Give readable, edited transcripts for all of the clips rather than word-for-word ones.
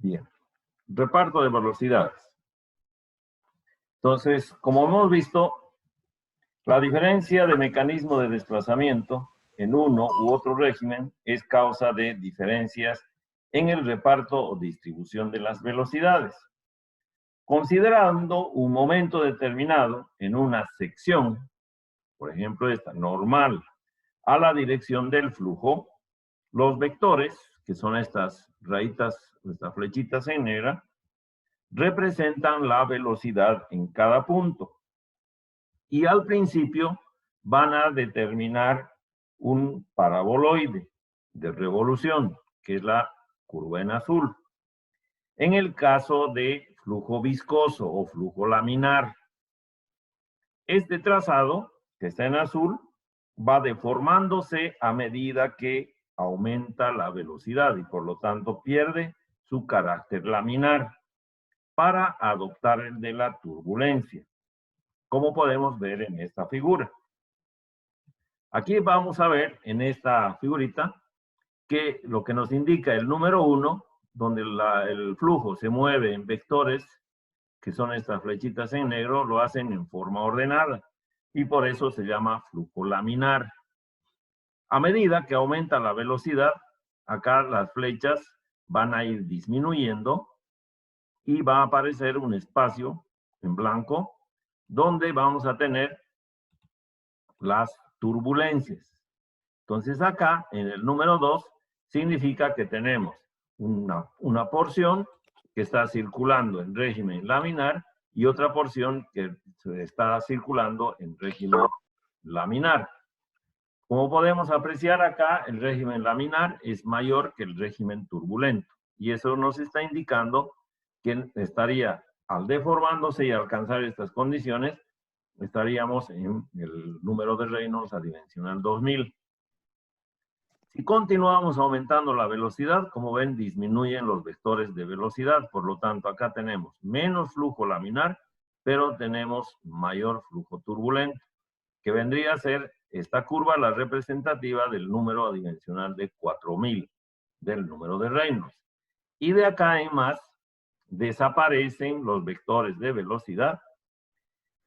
Bien, reparto de velocidades. Entonces, como hemos visto, la diferencia de mecanismo de desplazamiento en uno u otro régimen es causa de diferencias en el reparto o distribución de las velocidades. Considerando un momento determinado en una sección, por ejemplo esta, normal, a la dirección del flujo, los vectores, que son estas rayitas, estas flechitas en negra, representan la velocidad en cada punto. Y al principio van a determinar un paraboloide de revolución, que es la curva en azul. En el caso de flujo viscoso o flujo laminar, este trazado, que está en azul, va deformándose a medida que aumenta la velocidad y por lo tanto pierde su carácter laminar para adoptar el de la turbulencia, como podemos ver en esta figura. Aquí vamos a ver en esta figurita que lo que nos indica el número 1, donde el flujo se mueve en vectores, que son estas flechitas en negro, lo hacen en forma ordenada y por eso se llama flujo laminar. A medida que aumenta la velocidad, acá las flechas van a ir disminuyendo y va a aparecer un espacio en blanco donde vamos a tener las turbulencias. Entonces acá, en el número 2, significa que tenemos una porción que está circulando en régimen laminar y otra porción que está circulando en régimen laminar. Como podemos apreciar acá, el régimen laminar es mayor que el régimen turbulento. Y eso nos está indicando que estaría, al deformándose y alcanzar estas condiciones, estaríamos en el número de Reynolds adimensional 2000. Si continuamos aumentando la velocidad, como ven, disminuyen los vectores de velocidad. Por lo tanto, acá tenemos menos flujo laminar, pero tenemos mayor flujo turbulento, que vendría a ser esta curva la representativa del número adimensional de 4000, del número de Reynolds. Y de acá en más, desaparecen los vectores de velocidad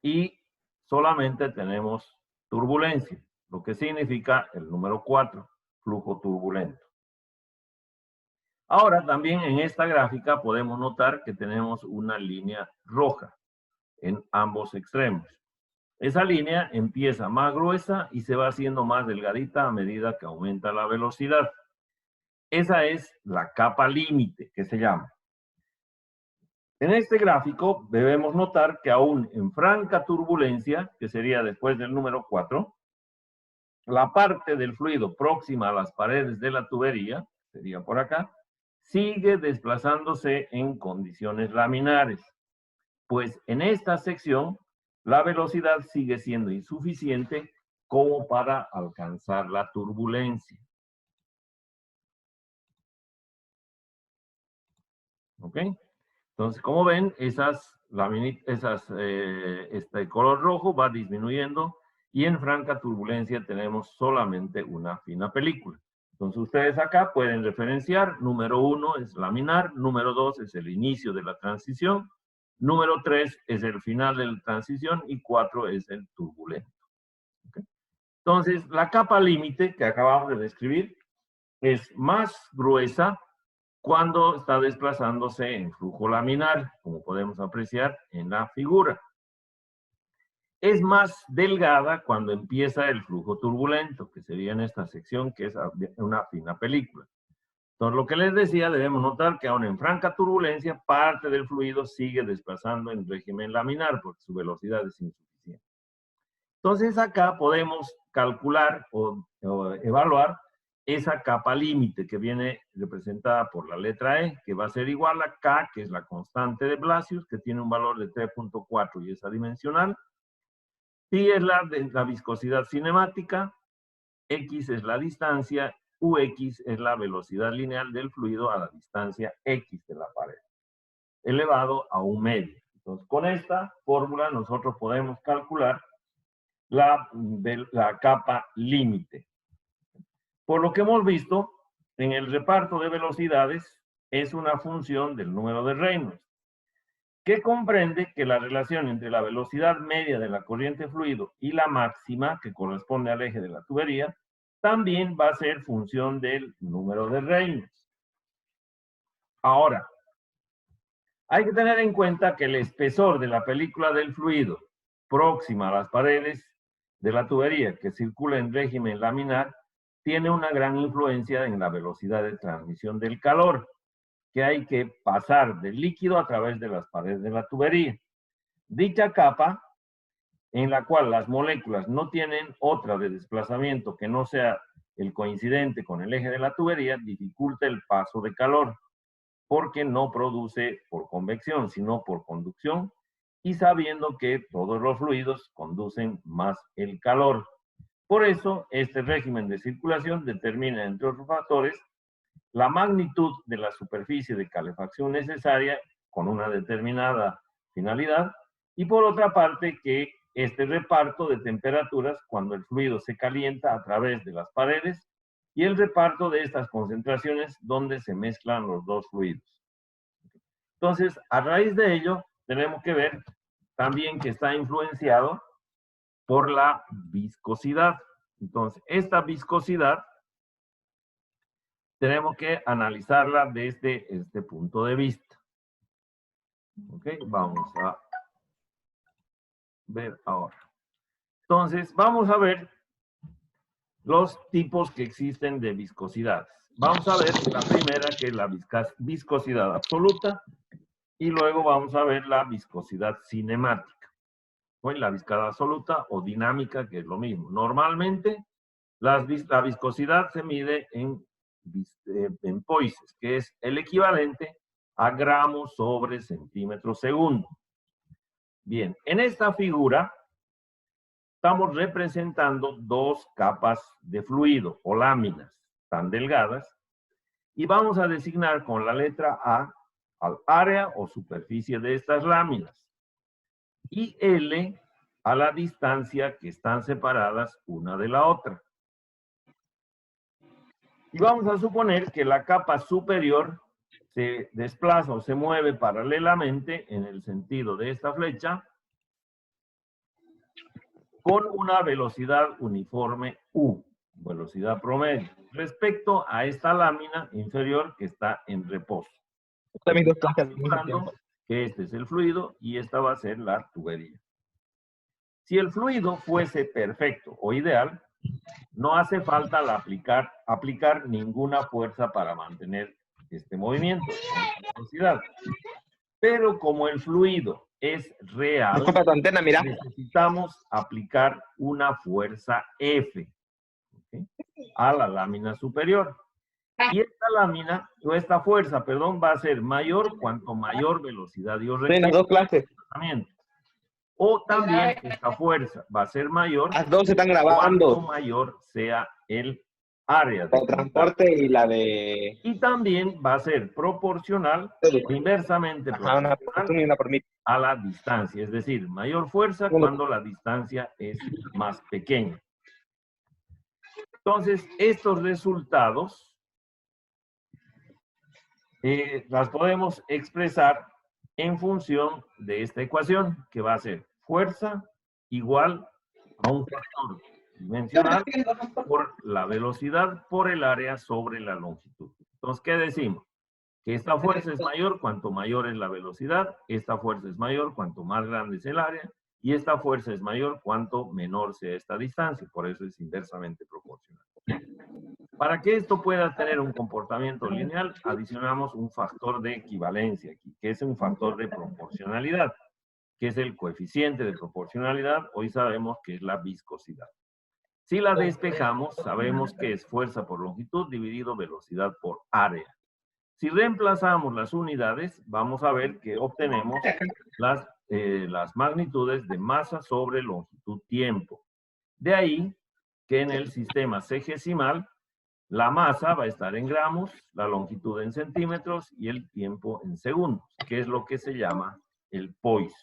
y solamente tenemos turbulencia, lo que significa el número 4, flujo turbulento. Ahora también en esta gráfica podemos notar que tenemos una línea roja en ambos extremos. Esa línea empieza más gruesa y se va haciendo más delgadita a medida que aumenta la velocidad. Esa es la capa límite que se llama. En este gráfico debemos notar que aún en franca turbulencia, que sería después del número 4, la parte del fluido próxima a las paredes de la tubería, sería por acá, sigue desplazándose en condiciones laminares, pues en esta sección la velocidad sigue siendo insuficiente como para alcanzar la turbulencia. ¿Ok? Entonces, como ven, este color rojo va disminuyendo y en franca turbulencia tenemos solamente una fina película. Entonces, ustedes acá pueden referenciar, número 1 es laminar, número 2 es el inicio de la transición, número 3 es el final de la transición y 4 es el turbulento. ¿Okay? Entonces, la capa límite que acabamos de describir es más gruesa cuando está desplazándose en flujo laminar, como podemos apreciar en la figura. Es más delgada cuando empieza el flujo turbulento, que sería en esta sección, que es una fina película. Entonces, lo que les decía, debemos notar que aún en franca turbulencia, parte del fluido sigue desplazando en régimen laminar, porque su velocidad es insuficiente. Entonces, acá podemos calcular o evaluar esa capa límite que viene representada por la letra E, que va a ser igual a K, que es la constante de Blasius, que tiene un valor de 3.4 y es adimensional. Pi es la viscosidad cinemática, X es la distancia, UX es la velocidad lineal del fluido a la distancia X de la pared, elevado a un medio. Entonces, con esta fórmula nosotros podemos calcular la capa límite. Por lo que hemos visto, en el reparto de velocidades, es una función del número de Reynolds, que comprende que la relación entre la velocidad media de la corriente fluido y la máxima, que corresponde al eje de la tubería, también va a ser función del número de Reynolds. Ahora, hay que tener en cuenta que el espesor de la película del fluido próxima a las paredes de la tubería que circula en régimen laminar tiene una gran influencia en la velocidad de transmisión del calor que hay que pasar del líquido a través de las paredes de la tubería. Dicha capa, en la cual las moléculas no tienen otra de desplazamiento que no sea el coincidente con el eje de la tubería, dificulta el paso de calor, porque no produce por convección, sino por conducción, y sabiendo que todos los fluidos conducen más el calor. Por eso, este régimen de circulación determina, entre otros factores, la magnitud de la superficie de calefacción necesaria con una determinada finalidad, y por otra parte que este reparto de temperaturas cuando el fluido se calienta a través de las paredes y el reparto de estas concentraciones donde se mezclan los dos fluidos. Entonces, a raíz de ello, tenemos que ver también que está influenciado por la viscosidad. Entonces, esta viscosidad tenemos que analizarla desde este punto de vista. Ok, vamos a ver ahora. Entonces, vamos a ver los tipos que existen de viscosidades. Vamos a ver la primera, que es la viscosidad absoluta, y luego vamos a ver la viscosidad cinemática. O la viscosidad absoluta o dinámica, que es lo mismo. Normalmente, la viscosidad se mide en poises, que es el equivalente a gramos sobre centímetro segundo. Bien, en esta figura estamos representando dos capas de fluido o láminas tan delgadas y vamos a designar con la letra A al área o superficie de estas láminas y L a la distancia que están separadas una de la otra. Y vamos a suponer que la capa superior se desplaza o se mueve paralelamente en el sentido de esta flecha con una velocidad uniforme U, velocidad promedio, respecto a esta lámina inferior que está en reposo. También dos clases al mismo tiempo. Que este es el fluido y esta va a ser la tubería. Si el fluido fuese perfecto o ideal, no hace falta aplicar ninguna fuerza para mantener este movimiento, esta velocidad. Pero como el fluido es real, Disculpa tu antena, mira. necesitamos aplicar una fuerza F, ¿okay?, a la lámina superior. Y esta lámina, o esta fuerza, perdón, va a ser mayor cuanto mayor velocidad yo requiero. Las dos clases. O también esta fuerza va a ser mayor. Las dos se están grabando. Cuanto mayor sea el área de transporte y la de... Y también va a ser proporcional, inversamente proporcional a la distancia. Es decir, mayor fuerza cuando la distancia es más pequeña. Entonces, estos resultados las podemos expresar en función de esta ecuación, que va a ser fuerza igual a un factor dimensional por la velocidad por el área sobre la longitud. Entonces, ¿qué decimos? Que esta fuerza es mayor cuanto mayor es la velocidad, esta fuerza es mayor cuanto más grande es el área, y esta fuerza es mayor cuanto menor sea esta distancia, por eso es inversamente proporcional. Para que esto pueda tener un comportamiento lineal, adicionamos un factor de equivalencia aquí, que es un factor de proporcionalidad, que es el coeficiente de proporcionalidad, hoy sabemos que es la viscosidad. Si la despejamos, sabemos que es fuerza por longitud dividido velocidad por área. Si reemplazamos las unidades, vamos a ver que obtenemos las magnitudes de masa sobre longitud-tiempo. De ahí que en el sistema sexagesimal, la masa va a estar en gramos, la longitud en centímetros y el tiempo en segundos, que es lo que se llama el poise.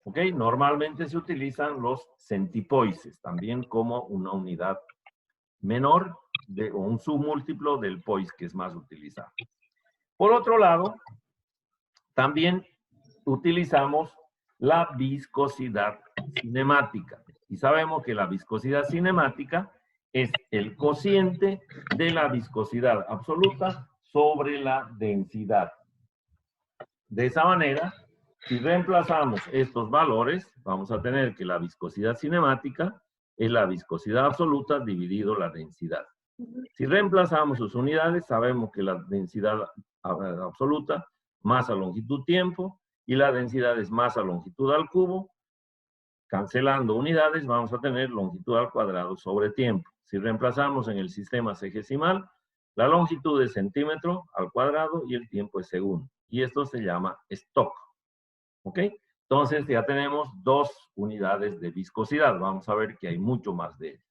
¿Ok? Normalmente se utilizan los centipoises, también como una unidad menor o un submúltiplo del poise, que es más utilizado. Por otro lado, también utilizamos la viscosidad cinemática. Y sabemos que la viscosidad cinemática es el cociente de la viscosidad absoluta sobre la densidad. De esa manera, si reemplazamos estos valores, vamos a tener que la viscosidad cinemática es la viscosidad absoluta dividido la densidad. Si reemplazamos sus unidades, sabemos que la densidad absoluta masa longitud tiempo y la densidad es masa longitud al cubo. Cancelando unidades, vamos a tener longitud al cuadrado sobre tiempo. Si reemplazamos en el sistema sexagesimal, la longitud es centímetro al cuadrado y el tiempo es segundo. Y esto se llama Stock. ¿Ok? Entonces ya tenemos dos unidades de viscosidad. Vamos a ver que hay mucho más de ello.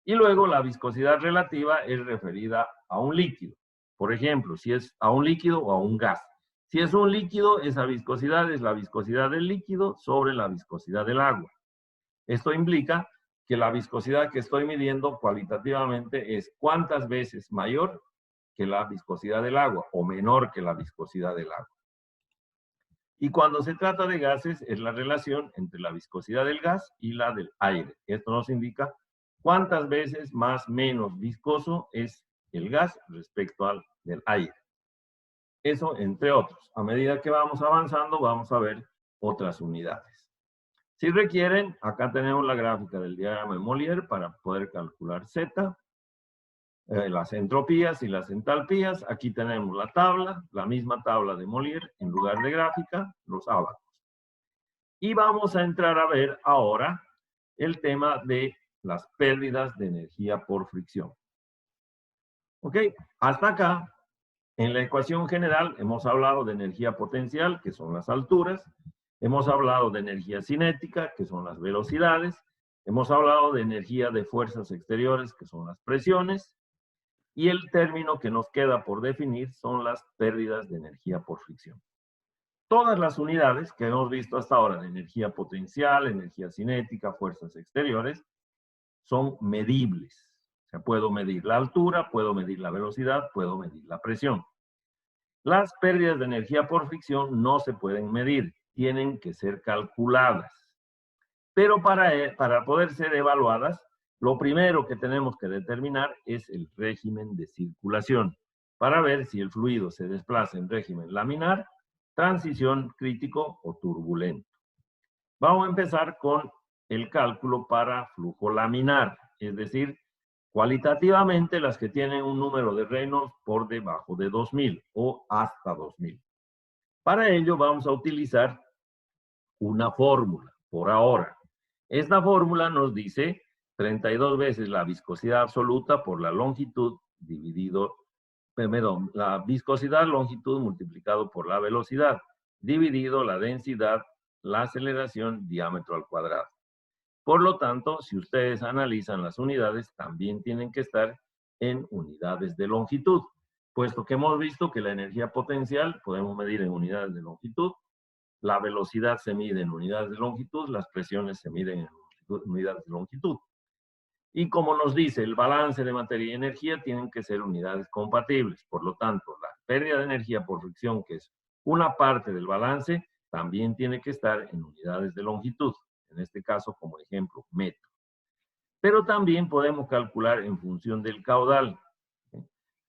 Y luego la viscosidad relativa es referida a un líquido. Por ejemplo, si es a un líquido o a un gas. Si es un líquido, esa viscosidad es la viscosidad del líquido sobre la viscosidad del agua. Esto implica que la viscosidad que estoy midiendo cualitativamente es cuántas veces mayor que la viscosidad del agua o menor que la viscosidad del agua. Y cuando se trata de gases, es la relación entre la viscosidad del gas y la del aire. Esto nos indica cuántas veces más menos viscoso es el gas respecto al del aire. Eso entre otros. A medida que vamos avanzando, vamos a ver otras unidades. Si requieren, acá tenemos la gráfica del diagrama de Molière para poder calcular Z, las entropías y las entalpías. Aquí tenemos la tabla, la misma tabla de Molière, en lugar de gráfica, los ábacos. Y vamos a entrar a ver ahora el tema de las pérdidas de energía por fricción. ¿Ok? Hasta acá, en la ecuación general, hemos hablado de energía potencial, que son las alturas. Hemos hablado de energía cinética, que son las velocidades. Hemos hablado de energía de fuerzas exteriores, que son las presiones. Y el término que nos queda por definir son las pérdidas de energía por fricción. Todas las unidades que hemos visto hasta ahora de energía potencial, energía cinética, fuerzas exteriores, son medibles. O sea, puedo medir la altura, puedo medir la velocidad, puedo medir la presión. Las pérdidas de energía por fricción no se pueden medir, tienen que ser calculadas. Pero para poder ser evaluadas, lo primero que tenemos que determinar es el régimen de circulación, para ver si el fluido se desplaza en régimen laminar, transición, crítico o turbulento. Vamos a empezar con el cálculo para flujo laminar, es decir, cualitativamente las que tienen un número de Reynolds por debajo de 2000 o hasta 2000. Para ello vamos a utilizar una fórmula, por ahora. Esta fórmula nos dice 32 veces la viscosidad absoluta por la longitud dividido, perdón, la viscosidad longitud multiplicado por la velocidad, dividido la densidad, la aceleración, diámetro al cuadrado. Por lo tanto, si ustedes analizan las unidades, también tienen que estar en unidades de longitud, puesto que hemos visto que la energía potencial podemos medir en unidades de longitud, la velocidad se mide en unidades de longitud, las presiones se miden en unidades de longitud. Y como nos dice, el balance de materia y energía tienen que ser unidades compatibles. Por lo tanto, la pérdida de energía por fricción, que es una parte del balance, también tiene que estar en unidades de longitud. En este caso, como ejemplo, metro. Pero también podemos calcular en función del caudal.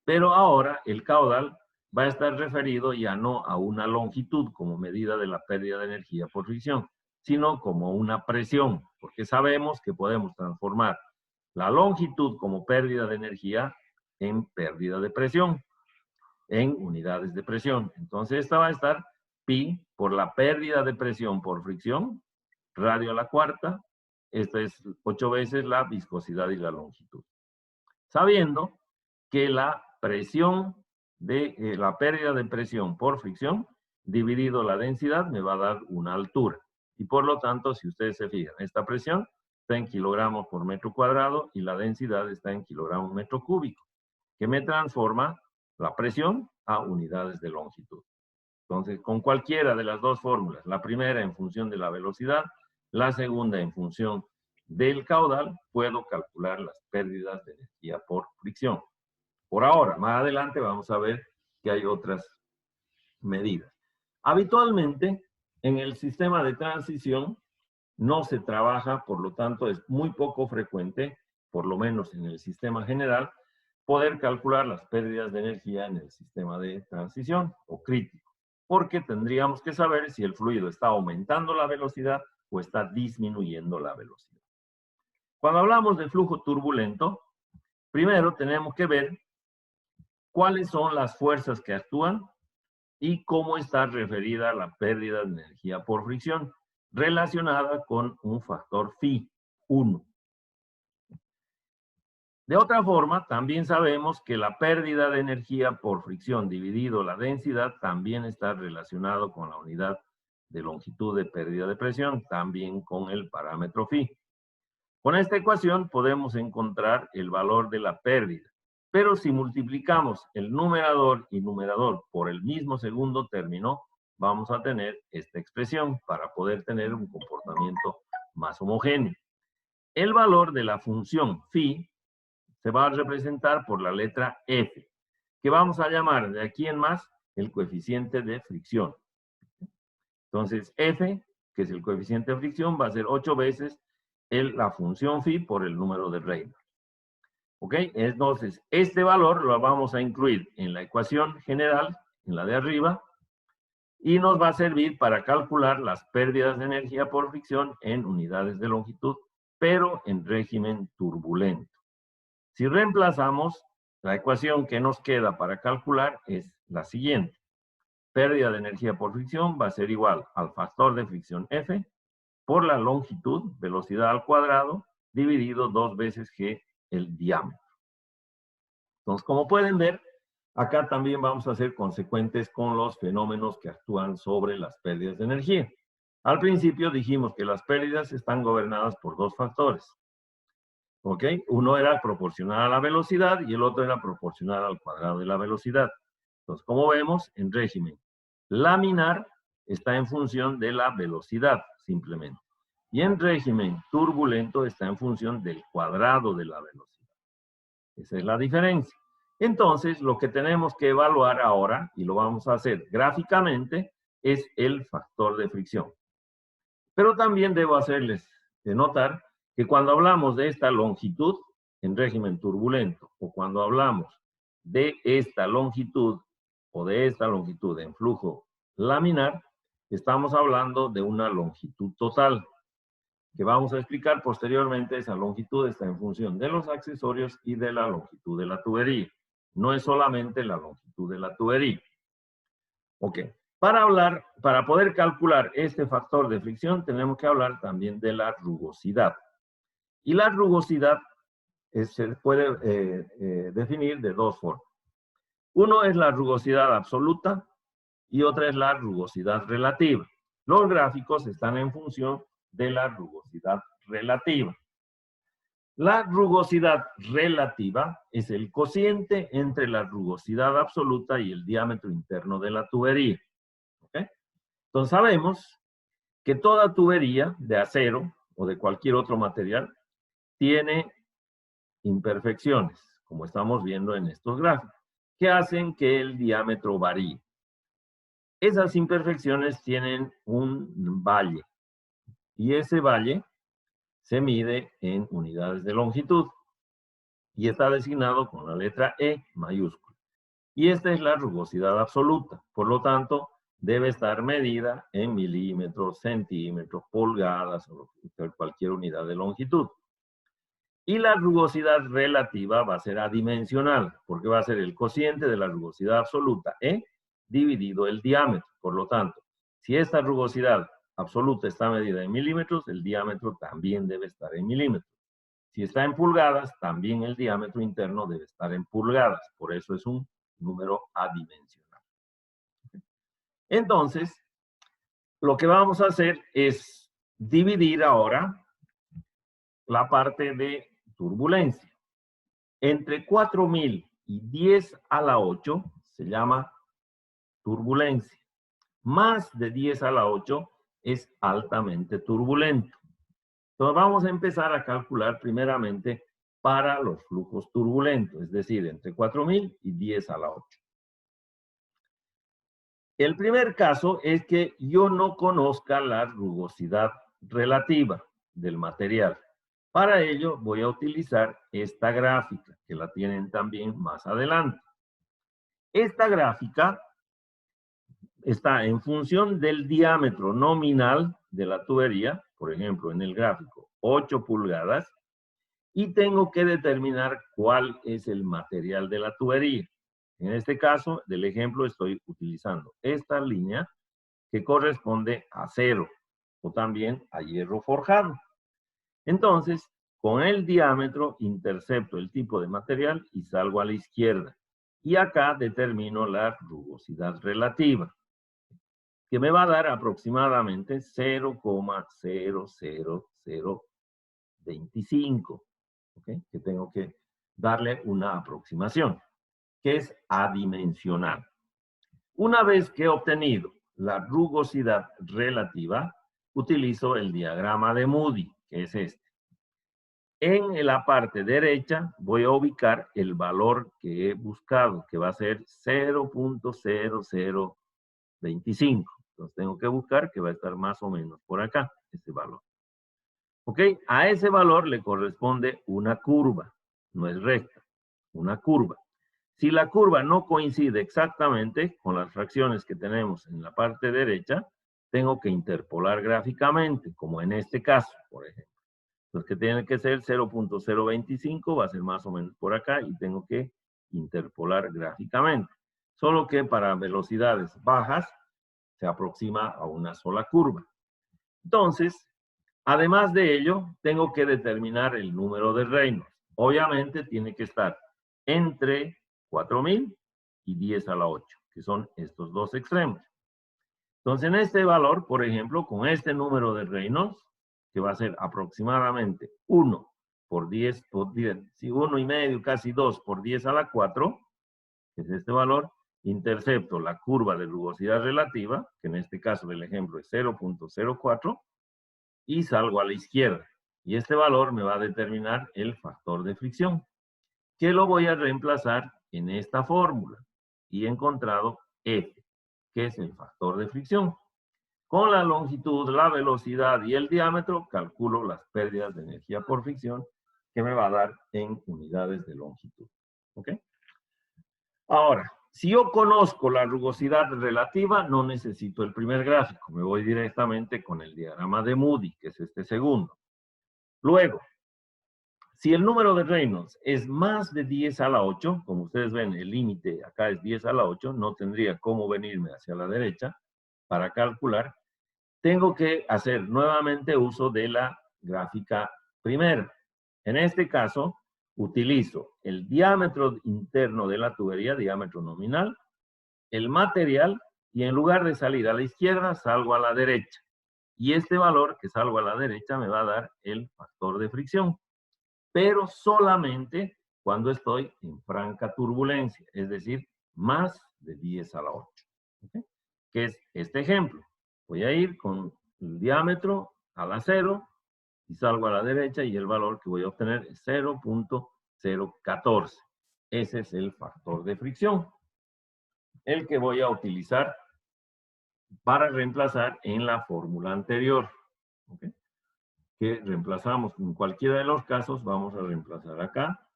Pero ahora el caudal va a estar referido ya no a una longitud como medida de la pérdida de energía por fricción, sino como una presión, porque sabemos que podemos transformar la longitud como pérdida de energía en pérdida de presión, en unidades de presión. Entonces esta va a estar pi por la pérdida de presión por fricción, radio a la cuarta, esta es 8 veces la viscosidad y la longitud. Sabiendo que la presión de la pérdida de presión por fricción dividido la densidad me va a dar una altura. Y por lo tanto, si ustedes se fijan, esta presión está en kilogramos por metro cuadrado y la densidad está en kilogramos metro cúbico, que me transforma la presión a unidades de longitud. Entonces, con cualquiera de las dos fórmulas, la primera en función de la velocidad, la segunda en función del caudal, puedo calcular las pérdidas de energía por fricción. Por ahora, más adelante vamos a ver que hay otras medidas. Habitualmente, en el sistema de transición no se trabaja, por lo tanto, es muy poco frecuente, por lo menos en el sistema general, poder calcular las pérdidas de energía en el sistema de transición o crítico, porque tendríamos que saber si el fluido está aumentando la velocidad o está disminuyendo la velocidad. Cuando hablamos de flujo turbulento, primero tenemos que ver cuáles son las fuerzas que actúan y cómo está referida la pérdida de energía por fricción, relacionada con un factor phi, 1. De otra forma, también sabemos que la pérdida de energía por fricción dividido la densidad también está relacionado con la unidad de longitud de pérdida de presión, también con el parámetro phi. Con esta ecuación podemos encontrar el valor de la pérdida, pero si multiplicamos el numerador y numerador por el mismo segundo término, vamos a tener esta expresión para poder tener un comportamiento más homogéneo. El valor de la función phi se va a representar por la letra F, que vamos a llamar de aquí en más el coeficiente de fricción. Entonces, F, que es el coeficiente de fricción, va a ser 8 veces la función phi por el número de Reynolds. ¿Ok? Entonces, este valor lo vamos a incluir en la ecuación general, en la de arriba, y nos va a servir para calcular las pérdidas de energía por fricción en unidades de longitud, pero en régimen turbulento. Si reemplazamos, la ecuación que nos queda para calcular es la siguiente. Pérdida de energía por fricción va a ser igual al factor de fricción F por la longitud, velocidad al cuadrado, dividido 2 veces G, el diámetro. Entonces, como pueden ver, acá también vamos a ser consecuentes con los fenómenos que actúan sobre las pérdidas de energía. Al principio dijimos que las pérdidas están gobernadas por 2 factores. ¿Ok? Uno era proporcional a la velocidad y el otro era proporcional al cuadrado de la velocidad. Entonces, como vemos, en régimen laminar está en función de la velocidad, simplemente. Y en régimen turbulento está en función del cuadrado de la velocidad. Esa es la diferencia. Entonces, lo que tenemos que evaluar ahora, y lo vamos a hacer gráficamente, es el factor de fricción. Pero también debo hacerles notar que cuando hablamos de esta longitud en régimen turbulento, o cuando hablamos de esta longitud o de esta longitud en flujo laminar, estamos hablando de una longitud total, que vamos a explicar posteriormente. Esa longitud está en función de los accesorios y de la longitud de la tubería. No es solamente la longitud de la tubería. Ok. Para poder calcular este factor de fricción, tenemos que hablar también de la rugosidad. Y la rugosidad se puede definir de 2 formas. Uno es la rugosidad absoluta y otra es la rugosidad relativa. Los gráficos están en función de la rugosidad relativa. La rugosidad relativa es el cociente entre la rugosidad absoluta y el diámetro interno de la tubería. ¿Okay? Entonces sabemos que toda tubería de acero o de cualquier otro material tiene imperfecciones, como estamos viendo en estos gráficos, que hacen que el diámetro varíe. Esas imperfecciones tienen un valle, y ese valle se mide en unidades de longitud, y está designado con la letra E mayúscula. Y esta es la rugosidad absoluta, por lo tanto, debe estar medida en milímetros, centímetros, pulgadas, o cualquier unidad de longitud. Y la rugosidad relativa va a ser adimensional, porque va a ser el cociente de la rugosidad absoluta, E, dividido el diámetro. Por lo tanto, si esta rugosidad absoluta está medida en milímetros, el diámetro también debe estar en milímetros. Si está en pulgadas, también el diámetro interno debe estar en pulgadas. Por eso es un número adimensional. Entonces, lo que vamos a hacer es dividir ahora la parte de turbulencia. Entre 4000 y 10 a la 8 se llama turbulencia. Más de 10 a la 8 es altamente turbulento. Entonces vamos a empezar a calcular primeramente para los flujos turbulentos, es decir, entre 4000 y 10 a la 8. El primer caso es que yo no conozca la rugosidad relativa del material. Para ello voy a utilizar esta gráfica, que la tienen también más adelante. Esta gráfica está en función del diámetro nominal de la tubería, por ejemplo, en el gráfico, 8 pulgadas, y tengo que determinar cuál es el material de la tubería. En este caso, del ejemplo, estoy utilizando esta línea que corresponde a acero o también a hierro forjado. Entonces, con el diámetro intercepto el tipo de material y salgo a la izquierda. Y acá determino la rugosidad relativa, que me va a dar aproximadamente 0,00025, ¿okay? Que tengo que darle una aproximación, que es adimensional. Una vez que he obtenido la rugosidad relativa, utilizo el diagrama de Moody, que es este. En la parte derecha voy a ubicar el valor que he buscado, que va a ser 0,0025. Entonces tengo que buscar que va a estar más o menos por acá, ese valor. ¿Ok? A ese valor le corresponde una curva, no es recta, una curva. Si la curva no coincide exactamente con las fracciones que tenemos en la parte derecha, tengo que interpolar gráficamente, como en este caso, por ejemplo. Entonces, que tiene que ser 0,025, va a ser más o menos por acá, y tengo que interpolar gráficamente. Solo que para velocidades bajas, se aproxima a una sola curva. Entonces, además de ello, tengo que determinar el número de Reynolds. Obviamente tiene que estar entre 4000 y 10 a la 8, que son estos dos extremos. Entonces, en este valor, por ejemplo, con este número de Reynolds, que va a ser aproximadamente 1 por 10, sí, 1,5, casi 2 por 10 a la 4, que es este valor, intercepto la curva de rugosidad relativa, que en este caso del ejemplo es 0,04, y salgo a la izquierda. Y este valor me va a determinar el factor de fricción, que lo voy a reemplazar en esta fórmula. Y he encontrado F, que es el factor de fricción. Con la longitud, la velocidad y el diámetro, calculo las pérdidas de energía por fricción que me va a dar en unidades de longitud. ¿Ok? Ahora, si yo conozco la rugosidad relativa, no necesito el primer gráfico. Me voy directamente con el diagrama de Moody, que es este segundo. Luego, si el número de Reynolds es más de 10 a la 8, como ustedes ven, el límite acá es 10 a la 8, no tendría cómo venirme hacia la derecha para calcular. Tengo que hacer nuevamente uso de la gráfica primera. En este caso, utilizo el diámetro interno de la tubería, diámetro nominal, el material, y en lugar de salir a la izquierda, salgo a la derecha. Y este valor que salgo a la derecha me va a dar el factor de fricción, pero solamente cuando estoy en franca turbulencia, es decir, más de 10 a la 8. ¿Okay? Que es este ejemplo. Voy a ir con el diámetro a la 0 y salgo a la derecha y el valor que voy a obtener es 0,014. Ese es el factor de fricción, el que voy a utilizar para reemplazar en la fórmula anterior. ¿Okay? Que reemplazamos en cualquiera de los casos, vamos a reemplazar acá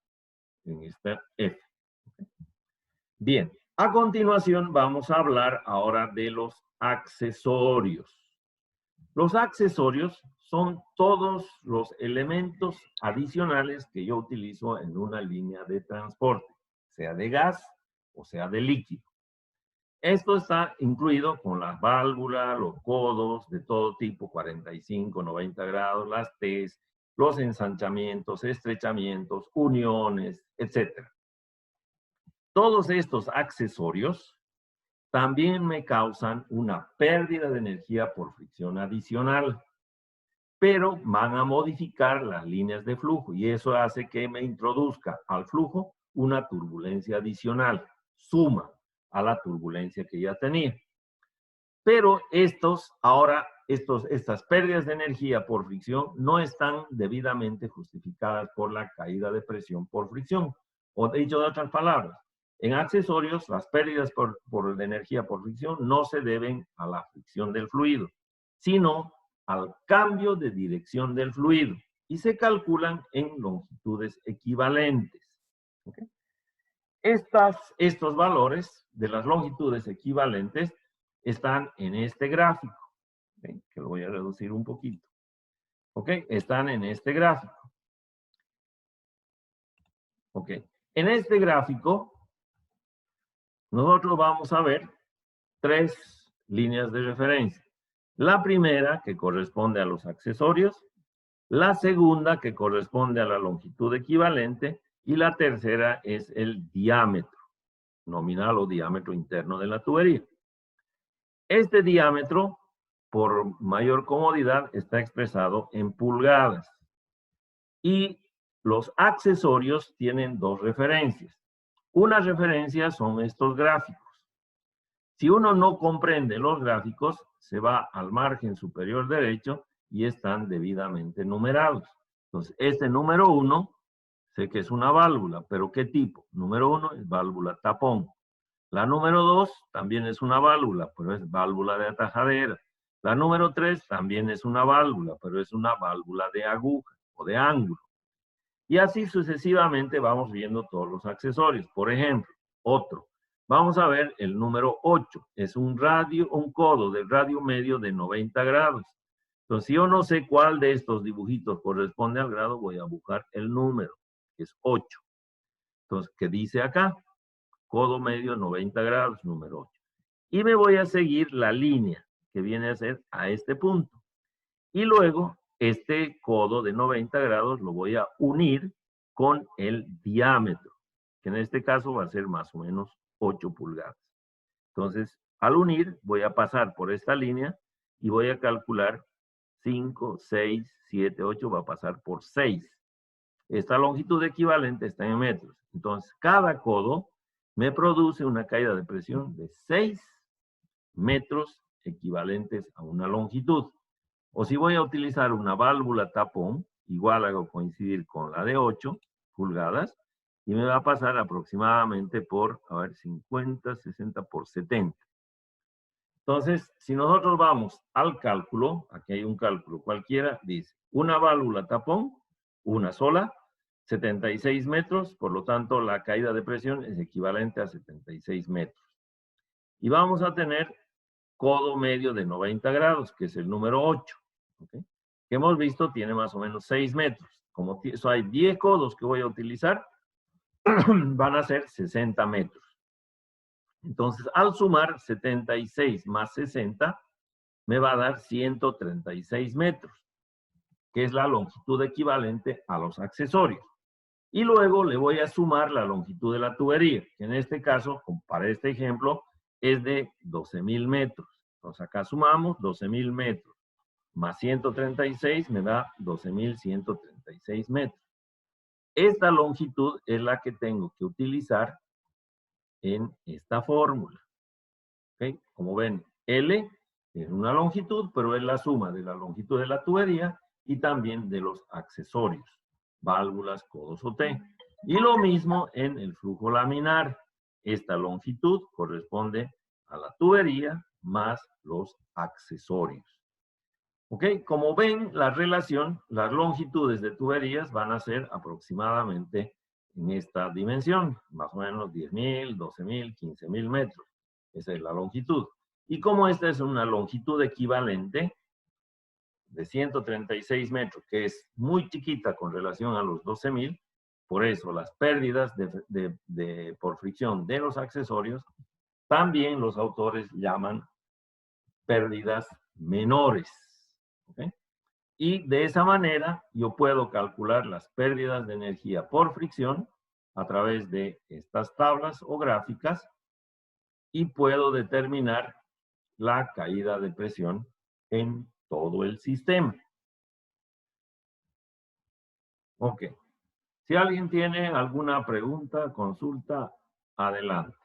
en esta F. ¿Okay? Bien, a continuación vamos a hablar ahora de los accesorios. Los accesorios son todos los elementos adicionales que yo utilizo en una línea de transporte, sea de gas o sea de líquido. Esto está incluido con las válvulas, los codos de todo tipo, 45, 90 grados, las T's, los ensanchamientos, estrechamientos, uniones, etc. Todos estos accesorios también me causan una pérdida de energía por fricción adicional, pero van a modificar las líneas de flujo y eso hace que me introduzca al flujo una turbulencia adicional, suma a la turbulencia que ya tenía. Pero estas pérdidas de energía por fricción no están debidamente justificadas por la caída de presión por fricción. O dicho de otras palabras, En accesorios, las pérdidas de energía por fricción no se deben a la fricción del fluido, sino al cambio de dirección del fluido y se calculan en longitudes equivalentes. ¿Okay? Estos valores de las longitudes equivalentes están en este gráfico, ¿okay? Que lo voy a reducir un poquito. ¿Ok? Están en este gráfico. ¿Ok? En este gráfico, nosotros vamos a ver 3 líneas de referencia. La primera, que corresponde a los accesorios. La segunda, que corresponde a la longitud equivalente. Y la tercera es el diámetro nominal o diámetro interno de la tubería. Este diámetro, por mayor comodidad, está expresado en pulgadas. Y los accesorios tienen 2 referencias. Una referencia son estos gráficos. Si uno no comprende los gráficos, se va al margen superior derecho y están debidamente numerados. Entonces, este número 1, sé que es una válvula, pero ¿qué tipo? Número 1 es válvula tapón. La número 2 también es una válvula, pero es válvula de atajadera. La número 3 también es una válvula, pero es una válvula de aguja o de ángulo. Y así sucesivamente vamos viendo todos los accesorios. Por ejemplo, otro. Vamos a ver el número 8. Es un codo de radio medio de 90 grados. Entonces, si yo no sé cuál de estos dibujitos corresponde al grado, voy a buscar el número, que es 8. Entonces, ¿qué dice acá? Codo medio 90 grados, número 8. Y me voy a seguir la línea que viene a ser a este punto. Y luego, este codo de 90 grados lo voy a unir con el diámetro, que en este caso va a ser más o menos 8 pulgadas. Entonces, al unir, voy a pasar por esta línea y voy a calcular 5, 6, 7, 8, va a pasar por 6. Esta longitud equivalente está en metros. Entonces, cada codo me produce una caída de presión de 6 metros equivalentes a una longitud. O si voy a utilizar una válvula tapón, igual hago coincidir con la de 8 pulgadas y me va a pasar aproximadamente por, 50, 60 por 70. Entonces, si nosotros vamos al cálculo, aquí hay un cálculo cualquiera, dice, una válvula tapón, una sola, 76 metros, por lo tanto la caída de presión es equivalente a 76 metros. Y vamos a tener codo medio de 90 grados, que es el número 8, ¿okay? Que hemos visto tiene más o menos 6 metros. Como hay 10 codos que voy a utilizar, van a ser 60 metros. Entonces, al sumar 76 más 60, me va a dar 136 metros, que es la longitud equivalente a los accesorios. Y luego le voy a sumar la longitud de la tubería, que en este caso, para este ejemplo, es de 12,000 metros. Entonces acá sumamos 12,000 metros más 136 me da 12,136 metros. Esta longitud es la que tengo que utilizar en esta fórmula. ¿Okay? Como ven, L es una longitud, pero es la suma de la longitud de la tubería y también de los accesorios, válvulas, codos o T. Y lo mismo en el flujo laminar. Esta longitud corresponde a la tubería más los accesorios. ¿Ok? Como ven, la relación, las longitudes de tuberías van a ser aproximadamente en esta dimensión, más o menos 10,000, 12,000, 15,000 metros. Esa es la longitud. Y como esta es una longitud equivalente de 136 metros, que es muy chiquita con relación a los 12,000, por eso las pérdidas por fricción de los accesorios, también los autores llaman pérdidas menores. ¿Okay? Y de esa manera yo puedo calcular las pérdidas de energía por fricción a través de estas tablas o gráficas y puedo determinar la caída de presión en todo el sistema. Ok. Si alguien tiene alguna pregunta, consulta, adelante.